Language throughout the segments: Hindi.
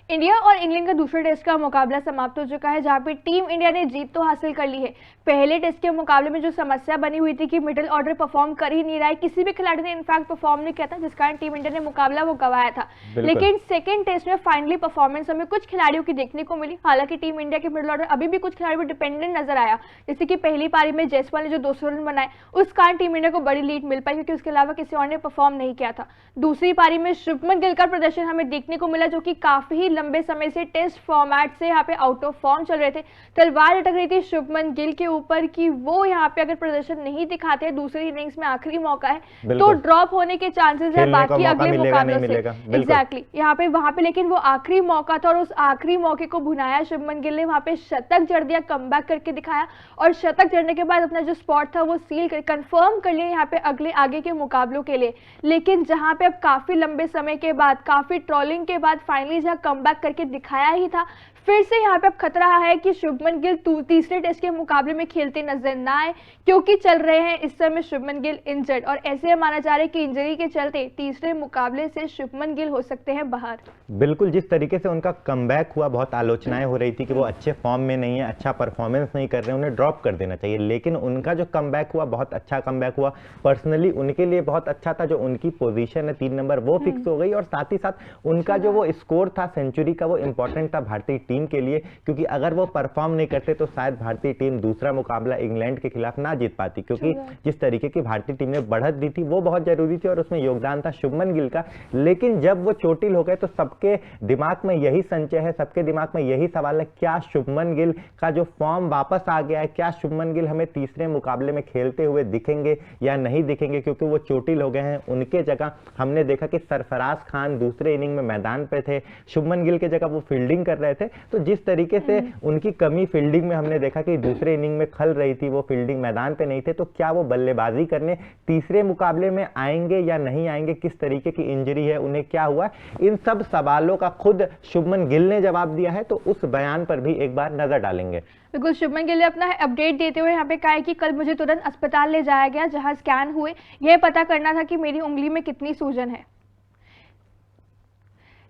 इंडिया और इंग्लैंड का दूसरे टेस्ट का मुकाबला समाप्त हो चुका है, जहां पे टीम इंडिया ने जीत तो हासिल कर ली है। पहले टेस्ट के मुकाबले में जो समस्या बनी हुई थी कि मिडिल ऑर्डर परफॉर्म कर ही नहीं रहा है, किसी भी खिलाड़ी ने इनफैक्ट परफॉर्म नहीं किया था, जिस कारण टीम इंडिया ने मुकाबला वो गंवाया था। लेकिन सेकंड टेस्ट में फाइनली परफॉर्मेंस हमें कुछ खिलाड़ियों की देखने को मिली। हालांकि टीम इंडिया के मिडिल ऑर्डर अभी भी कुछ खिलाड़ियों पर डिपेंडेंट नजर आया, जैसे कि पहली पारी में जायसवाल ने जो 200 रन बनाए, उस कारण टीम इंडिया को बड़ी लीड मिल पाई, क्योंकि उसके अलावा किसी और ने परफॉर्म नहीं किया था। दूसरी पारी में शुभमन गिल का प्रदर्शन हमें देखने को मिला, जो कि काफी लंबे समय से टेस्ट फॉर्मेट से यहाँ पे आउट ऑफ फॉर्म चल रहे थे। तलवार लटक रही थी शुभमन गिल के ऊपर कि वो यहाँ पे अगर प्रदर्शन नहीं दिखाते, दूसरी इनिंग्स में आखिरी मौका है तो ड्रॉप होने के चांसेस है बाकी अगले मुकाबलों से। एग्जैक्टली यहाँ पे वहां पे, लेकिन वो आखिरी मौका था और उस आखिरी मौके को भुनाया शुभमन गिल ने। वहां पे शतक जड़ दिया, कमबैक करके दिखाया, और शतक जड़ने के बाद अपना जो स्पॉट था वो सील कर कंफर्म कर लिया यहाँ पे अगले आगे के मुकाबलों के लिए। लेकिन जहां पे अब काफी लंबे समय के बाद, काफी ट्रोलिंग के बाद फाइनली जहां कमबैक करके दिखाया ही था, फिर से यहाँ पे अब खतरा है कि शुभमन गिल तीसरे टेस्ट के मुकाबले में खेलते नजर ना आए, क्योंकि चल रहे हैं इस समय शुभमन गिल इंजर्ड, और ऐसे माना जा रहा है कि इंजरी के चलते तीसरे मुकाबले से शुभमन गिल हो सकते हैं बाहर। बिल्कुल, जिस तरीके से उनका कमबैक हुआ, बहुत आलोचनाएं हो रही थी कि वो अच्छे फॉर्म में नहीं है, अच्छा परफॉर्मेंस नहीं कर रहे, उन्हें ड्रॉप कर देना चाहिए। लेकिन उनका जो कमबैक हुआ, बहुत अच्छा कमबैक हुआ, पर्सनली उनके लिए बहुत अच्छा था। जो उनकी पोजीशन है 3 नंबर वो फिक्स हो गई, और साथ ही साथ उनका जो वो स्कोर था सेंचुरी का, वो इंपॉर्टेंट था भारतीय टीम के लिए, क्योंकि अगर वो परफॉर्म नहीं करते तो शायद भारतीय टीम दूसरा मुकाबला इंग्लैंड के खिलाफ ना जीत पाती, क्योंकि जिस तरीके की भारतीय टीम ने बढ़त दी थी वो बहुत जरूरी थी और उसमें योगदान था शुभमन गिल का। लेकिन जब वो चोटिल हो गए तो सबके दिमाग में यही संशय है, सबके दिमाग में यही सवाल है, क्या शुभमन गिल का जो फॉर्म वापस आ गया है, क्या शुभमन गिल हमें तीसरे मुकाबले में खेलते हुए दिखेंगे या नहीं दिखेंगे, क्योंकि वो चोटिल हो गए हैं। उनके जगह हमने देखा कि सरफराज खान दूसरे इनिंग में मैदान पे थे, शुभमन गिल के जगह वो फील्डिंग कर रहे थे। तो जिस तरीके से उनकी कमी फील्डिंग में हमने देखा कि दूसरे इनिंग में खल रही थी, वो फील्डिंग मैदान पे नहीं थे, तो क्या वो बल्लेबाजी करने तीसरे मुकाबले में आएंगे या नहीं आएंगे, किस तरीके की इंजरी है, उन्हें क्या हुआ, इन सब सवालों का खुद शुभमन गिल ने जवाब दिया है। तो उस बयान पर भी एक बार नजर डालेंगे। बिल्कुल, शुभमन गिल ने अपना अपडेट देते हुए यहाँ पे कहा है कि कल मुझे तुरंत अस्पताल ले जाया गया, जहां स्कैन हुए, यह पता करना था कि मेरी उंगली में कितनी सूजन है,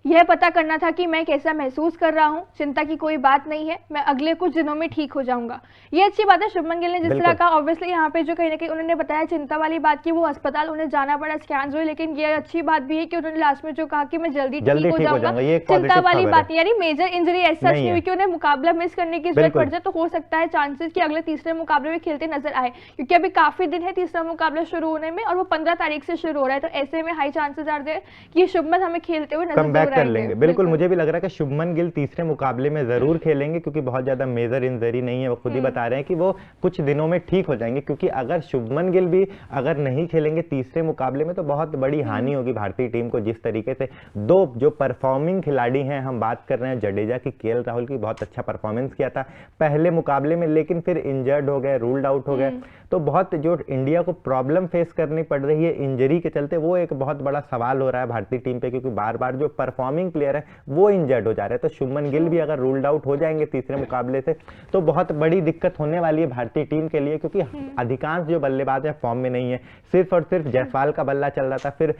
यह पता करना था कि मैं कैसा महसूस कर रहा हूं। चिंता की कोई बात नहीं है, मैं अगले कुछ दिनों में ठीक हो जाऊंगा। ये अच्छी बात है शुभमन गिल ने जिस तरह का, ऑब्वियसली यहाँ पे जो कहीं ना कहीं उन्होंने बताया चिंता वाली बात की, वो अस्पताल उन्हें जाना पड़ा, स्कैन हुए, लेकिन ये अच्छी बात भी है कि उन्होंने लास्ट में जो कहा कि मैं जल्दी ठीक हो जाऊंगा। चिंता वाली बात, यानी मेजर इंजरी ऐसा नहीं हुई कि उन्हें मुकाबला मिस करने की जरूरत पड़ जाए। तो हो सकता है चांसेस कि अगले तीसरे मुकाबले में खेलते नजर आए, क्योंकि अभी काफी दिन है तीसरा मुकाबला शुरू होने में, और वो 15 तारीख से शुरू हो रहा है। तो ऐसे में हाई चांसेस आर देयर कि शुभमन हमें खेलते हुए नजर आएंगे। बिल्कुल, मुझे भी लग रहा है कि शुभमन गिल तीसरे मुकाबले में जरूर खेलेंगे, क्योंकि बहुत ज्यादा मेजर इंजरी नहीं है। वो खुद ही बता रहे हैं कि वो कुछ दिनों में ठीक हो जाएंगे, क्योंकि अगर शुभमन गिल भी अगर नहीं खेलेंगे तीसरे मुकाबले में तो बहुत बड़ी हानि होगी भारतीय टीम को। जिस तरीके से दो जो परफॉर्मिंग खिलाड़ी हैं, हम बात कर रहे हैं जडेजा की, केएल राहुल की, बहुत अच्छा परफॉर्मेंस किया था पहले मुकाबले में, लेकिन फिर इंजर्ड हो गए, रूल्ड आउट हो गए। तो बहुत जो इंडिया को प्रॉब्लम फेस करनी पड़ रही है इंजरी के चलते, वो एक बहुत बड़ा सवाल हो रहा है भारतीय टीम पे, क्योंकि बार बार जो परफॉर्मिंग प्लेयर है वो इंजर्ड हो जा रहे हैं। तो शुभमन गिल भी अगर रूल्ड आउट हो जाएंगे तीसरे मुकाबले से तो बहुत बड़ी दिक्कत होने वाली है भारतीय टीम के लिए, क्योंकि अधिकांश जो बल्लेबाज है फॉर्म में नहीं है। सिर्फ और सिर्फ जायसवाल का बल्ला चल रहा था, फिर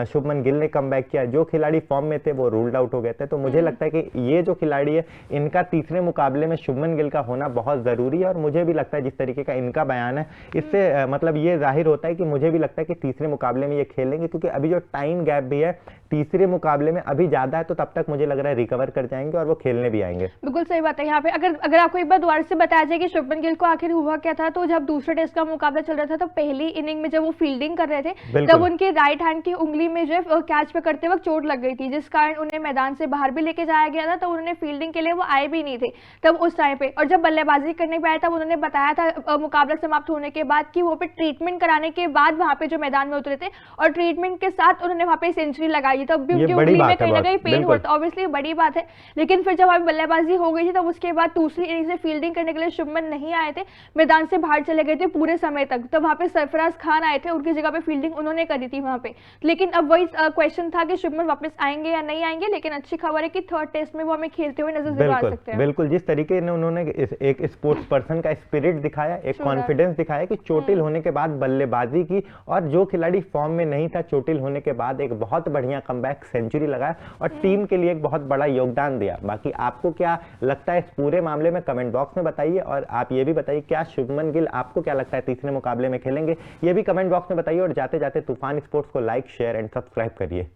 शुभमन गिल ने कमबैक किया, जो खिलाड़ी फॉर्म में थे वो रूल्ड आउट हो गए थे। तो मुझे लगता है कि ये जो खिलाड़ी है, इनका तीसरे मुकाबले में शुभमन गिल का होना बहुत जरूरी है। और मुझे भी लगता है जिस तरीके का इनका बयान है, इससे मतलब ये जाहिर होता है कि मुझे भी लगता है कि तीसरे मुकाबले में ये खेलेंगे, क्योंकि अभी जो टाइम गैप भी है तीसरे मुकाबले में अभी ज्यादा है, तो तब तक मुझे लग रहा है रिकवर कर जाएंगे और वो खेलने भी आएंगे। बिल्कुल सही बात है। यहाँ पे अगर आपको एक बार दोबारा से बताया जाए कि शुभमन गिल को आखिर हुआ क्या था, तो जब दूसरे टेस्ट का मुकाबला चल रहा था तो पहली इनिंग में जब वो फील्डिंग कर रहे थे, तब उनके राइट हैंड की उंगली में जो कैच पकड़ते वक्त चोट लग गई थी, जिस कारण उन्हें मैदान से बाहर भी लेके जाया गया था। तो उन्होंने फील्डिंग के लिए वो आए भी नहीं थे तब उस टाइम पे, और जब बल्लेबाजी करने पे आया तब उन्होंने बताया था मुकाबला समाप्त होने के बाद कि वो पे ट्रीटमेंट कराने के बाद वहां पे जो मैदान में उतरे थे, और ट्रीटमेंट के साथ उन्होंने वहां पे सेंचुरी लगाई। तब भी उनकी उंगली में कहीं ना कहीं पेन होता, ऑब्वियसली बड़ी बात है। लेकिन फिर जब अभी बल्लेबाजी हो गई थी तब उसके बाद दूसरी इनिंग्स में फील्डिंग करने के लिए शुभमन नहीं आए थे, मैदान से बाहर चले गए थे पूरे समय तक। तो वहां पे सरफराज खान आए थे, उनकी जगह पे फील्डिंग उन्होंने करी थी वहां पे। लेकिन अब वही क्वेश्चन था कि शुभमन वापस आएंगे या नहीं आएंगे। लेकिन अच्छी खबर है कि थर्ड टेस्ट में वो हमें खेलते हुए नजर जरूर आ सकते हैं। बिल्कुल, जिस तरीके से उन्होंने एक स्पोर्ट्स पर्सन का स्पिरिट दिखाया, एक कॉन्फिडेंस दिखाया कि चोटिल होने के बाद बल्लेबाजी की, और जो खिलाड़ी फॉर्म में नहीं था चोटिल होने के बाद एक बहुत बढ़िया कमबैक सेंचुरी लगाया और टीम के लिए एक बहुत बड़ा योगदान दिया। बाकी आपको क्या लगता है इस पूरे मामले में, कमेंट बॉक्स में बताइए। और आप ये भी बताइए क्या शुभमन गिल आपको क्या लगता है तीसरे मुकाबले में खेलेंगे, ये भी कमेंट बॉक्स में बताइए। और जाते जाते तूफान स्पोर्ट्स को लाइक, शेयर एंड सब्सक्राइब करिए।